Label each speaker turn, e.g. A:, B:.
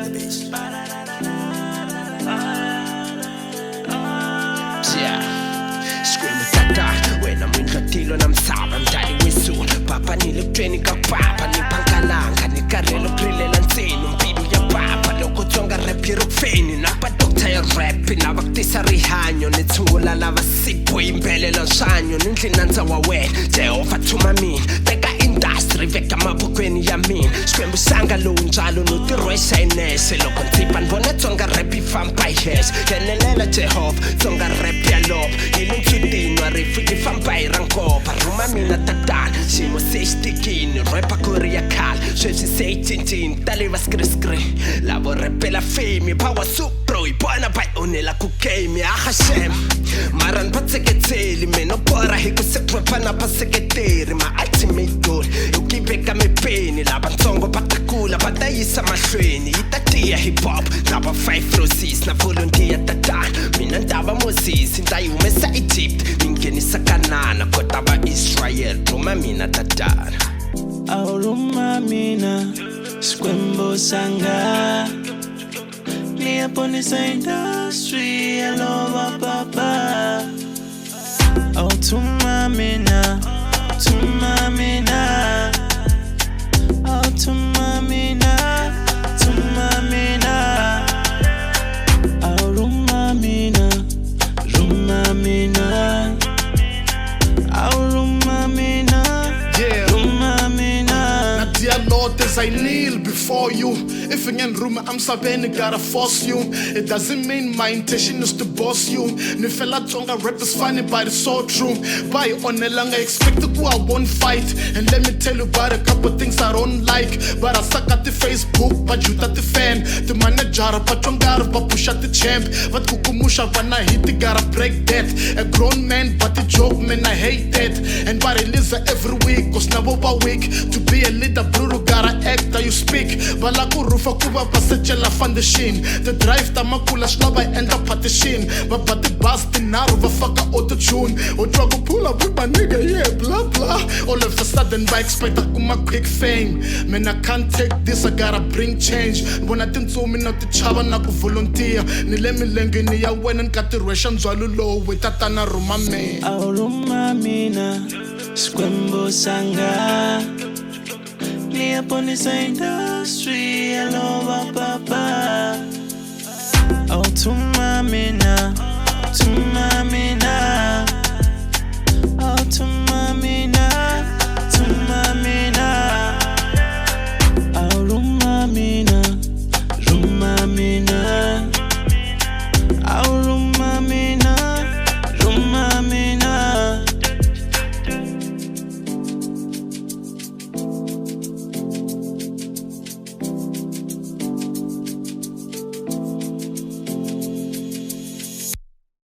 A: bitch.
B: Yeah, scream tata when I'm in Katilo and I'm sour, I'm daddy with soon. Papa ni look training ka papa ni pankalanga ni karelo prilela nseno mpidu ya papa loko tsonga rap yi rokufeni napa doctor ya rap na vaktisa rihanyo ni tshungula lava sipo yimbelela nsanyo ni ndlinandza wa wena Jehova thuma mina teka industry veka mavokweni ya mina Xikwembu sanga lowu njalo no tirhwesa inese loko ndzi pa ni vona tsonga rap yi famba hi hese kenelela Jehova tsonga rap ya lova yi le ntsutini wa rifu yi famba hi ra nkova rhuma mina tatana xiyimo se xi tikini rapa ku ri ya khale sweswi se yi cincini tale va skriskri lavo repela femi power supro hi bona va yi onhela ku game ya Hashem mara ni va tseketseli mina bora hi ku se rapa na vaseketeri ma ultimate goal hi ku veka mipeni lavatsongo va ta kula va ta yisa mahlweni yi ta tiya hip hop na va 5 roses na volunteer tatana mina ndava Moses nda yi humesa Egypt ni nghenisa Kanana kota va Israel rhuma mina tatana
C: Auruma mina Xikwembu sanga Niyaponisa industry alova papa Oh thuma mina Thuma mina Oh thuma mina Thuma mina Auruma mina Ruma mina Auruma mina Ruma mina
D: Dear Lord, as I kneel before you, if you can room, I'm sabene, gotta force you. It doesn't mean my intention is to boss you. Nifela tonga rap is funny, but it's so true. By on a long, I expect to go, I won't fight. And let me tell you about a couple things I don't like. But I suck at the Facebook, but you at the fan. The manager, but tonga, but push at the champ. But kukumusha, when I hit, gotta break that. A grown man, but the joke, man, I hate that. And but it is every week, cause now over week. To be a leader, Bruno gotta act how you speak. Balaku rufa kuba pasachela foundation. The drive tamakula shloba end up at the shin. But the basti naruva fucker auto tune. Or drug pull up with my nigga, yeah, blah blah. All of a sudden I expect a kuma quick fame. Man, I can't take this, I gotta bring change. When I didn't tell me not to chava naku volunteer. Nilemi lengi ni ya when and got the Russian zwalulo with tatana ruma me.
C: Auruma mina Xikwembu sanga Niyaponisa industry alova papa Oh thuma